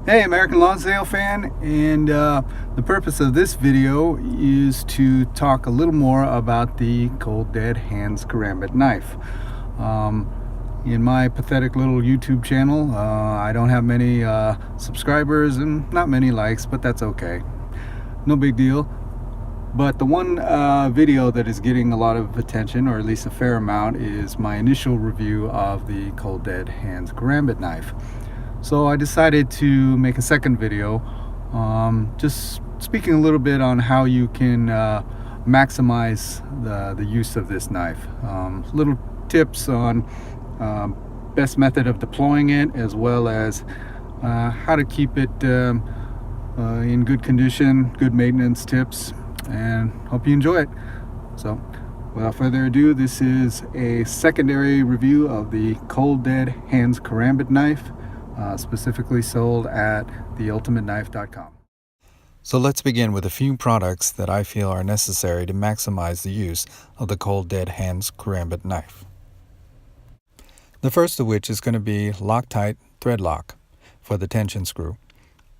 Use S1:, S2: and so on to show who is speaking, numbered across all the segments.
S1: Hey, American Lawn Sale fan, and the purpose of this video is to talk a little more about the Cold Dead Hands Karambit knife. In my pathetic little YouTube channel, I don't have many subscribers and not many likes, but that's okay. No big deal. But the one video that is getting a lot of attention, or at least a fair amount, is my initial review of the Cold Dead Hands Karambit knife. So I decided to make a second video, just speaking a little bit on how you can maximize the use of this knife. Little tips on best method of deploying it, as well as how to keep it in good condition, good maintenance tips, and hope you enjoy it. So without further ado, this is a secondary review of the Cold Dead Hands Karambit knife, specifically sold at theultimateknife.com. So let's begin with a few products that I feel are necessary to maximize the use of the Cold Dead Hands Karambit knife. The first of which is going to be Loctite thread lock for the tension screw.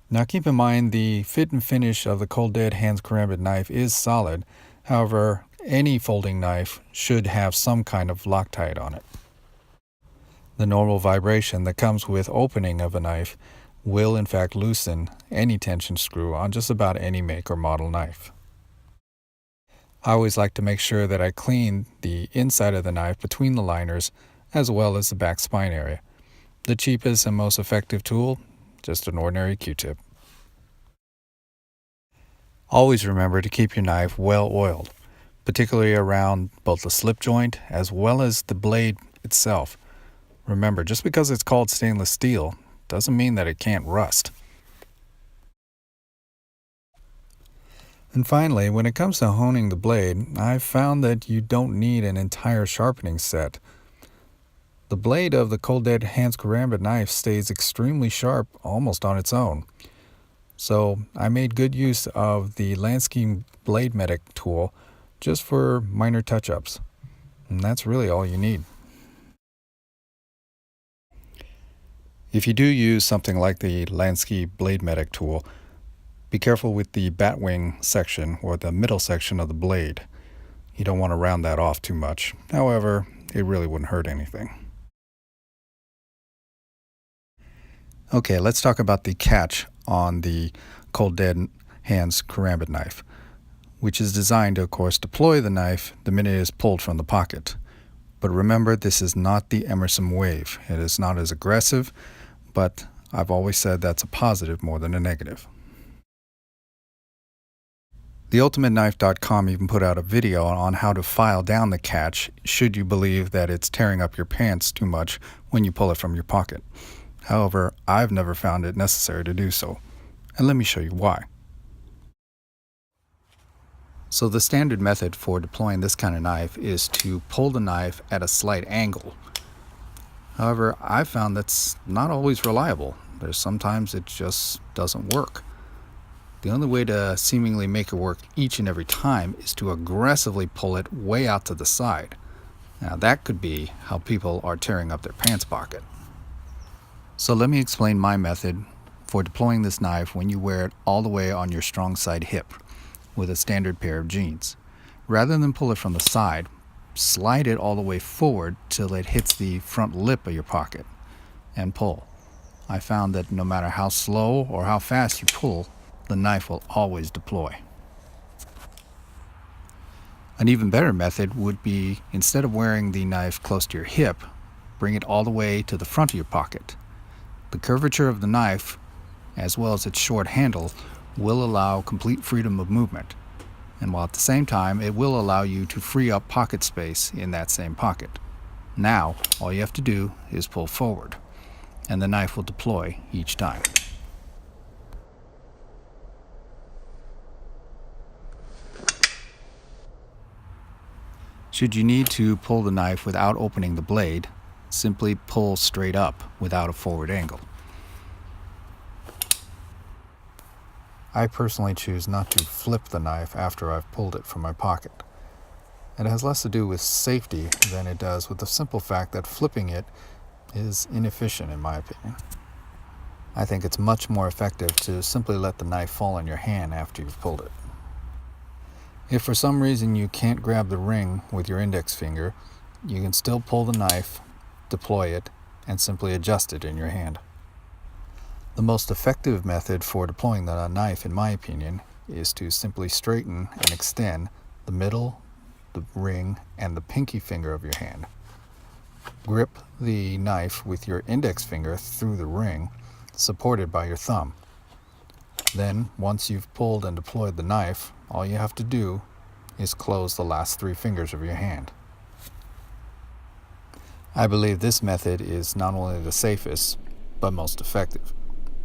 S1: Now keep in mind the fit and finish of the Cold Dead Hands Karambit knife is solid. However, any folding knife should have some kind of Loctite on it. The normal vibration that comes with opening of a knife will in fact loosen any tension screw on just about any make or model knife. I always like to make sure that I clean the inside of the knife between the liners as well as the back spine area. The cheapest and most effective tool, just an ordinary Q-tip. Always remember to keep your knife well oiled, particularly around both the slip joint as well as the blade itself. Remember, just because it's called stainless steel doesn't mean that it can't rust. And finally, when it comes to honing the blade, I've found that you don't need an entire sharpening set. The blade of the Cold Dead Hands Karambit knife stays extremely sharp almost on its own. So I made good use of the Landscape Blade Medic tool just for minor touch-ups. And that's really all you need. If you do use something like the Landscape Blade Medic tool, be careful with the batwing section or the middle section of the blade. You don't want to round that off too much. However, it really wouldn't hurt anything. Okay, let's talk about the catch on the Cold Dead Hands Karambit knife, which is designed to, of course, deploy the knife the minute it is pulled from the pocket. But remember, this is not the Emerson wave. It is not as aggressive, but I've always said that's a positive more than a negative. TheUltimateKnife.com even put out a video on how to file down the catch should you believe that it's tearing up your pants too much when you pull it from your pocket. However, I've never found it necessary to do so, and let me show you why. So the standard method for deploying this kind of knife is to pull the knife at a slight angle. However, I've found that's not always reliable. There's sometimes it just doesn't work. The only way to seemingly make it work each and every time is to aggressively pull it way out to the side. Now that could be how people are tearing up their pants pocket. So let me explain my method for deploying this knife when you wear it all the way on your strong side hip with a standard pair of jeans. Rather than pull it from the side, slide it all the way forward till it hits the front lip of your pocket and pull. I found that no matter how slow or how fast you pull, the knife will always deploy. An even better method would be, instead of wearing the knife close to your hip, bring it all the way to the front of your pocket. The curvature of the knife, as well as its short handle, will allow complete freedom of movement, and while at the same time it will allow you to free up pocket space in that same pocket. Now, all you have to do is pull forward, and the knife will deploy each time. Should you need to pull the knife without opening the blade, simply pull straight up without a forward angle. I personally choose not to flip the knife after I've pulled it from my pocket. It has less to do with safety than it does with the simple fact that flipping it is inefficient in my opinion. I think it's much more effective to simply let the knife fall in your hand after you've pulled it. If for some reason you can't grab the ring with your index finger, you can still pull the knife, deploy it, and simply adjust it in your hand. The most effective method for deploying the knife, in my opinion, is to simply straighten and extend the middle, the ring, and the pinky finger of your hand. Grip the knife with your index finger through the ring, supported by your thumb. Then, once you've pulled and deployed the knife, all you have to do is close the last 3 fingers of your hand. I believe this method is not only the safest, but most effective,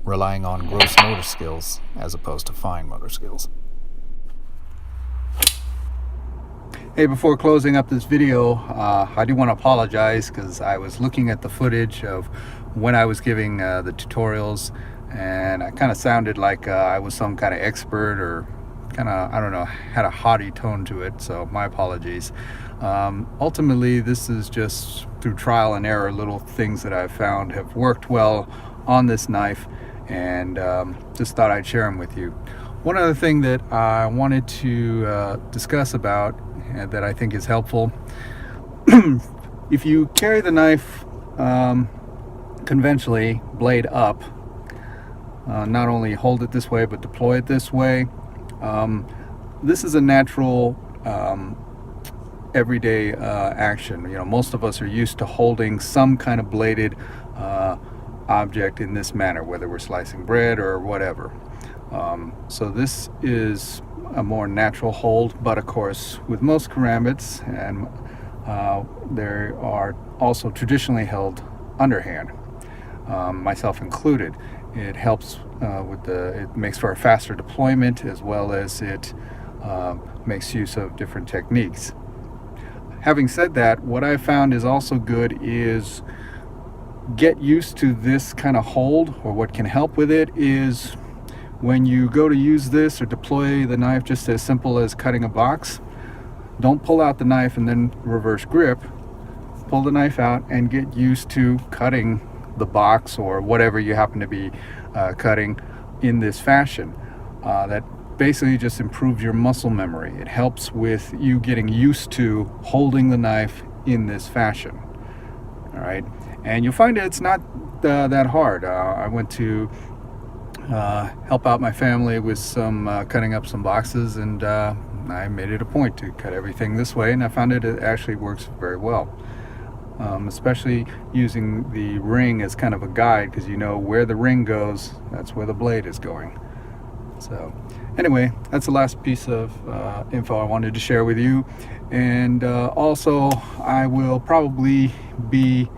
S1: relying on gross motor skills as opposed to fine motor skills. Hey, before closing up this video, I do want to apologize because I was looking at the footage of when I was giving the tutorials, and I kind of sounded like I was some kind of expert, or kind of, I don't know, had a haughty tone to it, so my apologies. Ultimately, this is just through trial and error, little things that I've found have worked well on this knife, and just thought I'd share them with you. One other thing that I wanted to discuss about that I think is helpful, if you carry the knife conventionally, blade up, not only hold it this way but deploy it this way, this is a natural everyday action. You know, most of us are used to holding some kind of bladed object in this manner, whether we're slicing bread or whatever. So this is a more natural hold, but of course with most karambits, and they are also traditionally held underhand, myself included. It helps it makes for a faster deployment, as well as it makes use of different techniques. Having said that, what I found is also good is get used to this kind of hold, or what can help with it is when you go to use this or deploy the knife, just as simple as cutting a box, don't pull out the knife and then reverse grip. Pull the knife out and get used to cutting the box or whatever you happen to be cutting in this fashion. That basically just improves your muscle memory. It helps with you getting used to holding the knife in this fashion. All right, and you'll find it's not that hard. I went to help out my family with some cutting up some boxes, and I made it a point to cut everything this way, and I found it actually works very well. Especially using the ring as kind of a guide, because you know where the ring goes, that's where the blade is going. So anyway, that's the last piece of info I wanted to share with you. And also, I will probably be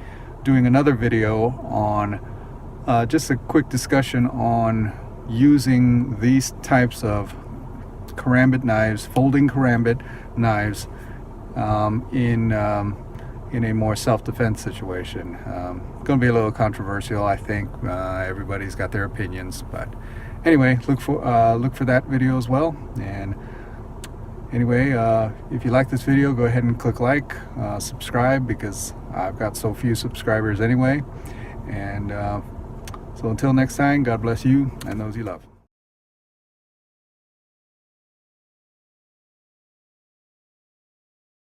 S1: doing another video on just a quick discussion on using these types of karambit knives, folding karambit knives, in a more self-defense situation. Going to be a little controversial, I think. Everybody's got their opinions, but anyway, look for that video as well. And anyway, if you like this video, go ahead and click like, subscribe, because I've got so few subscribers anyway. And so until next time, God bless you and those you love.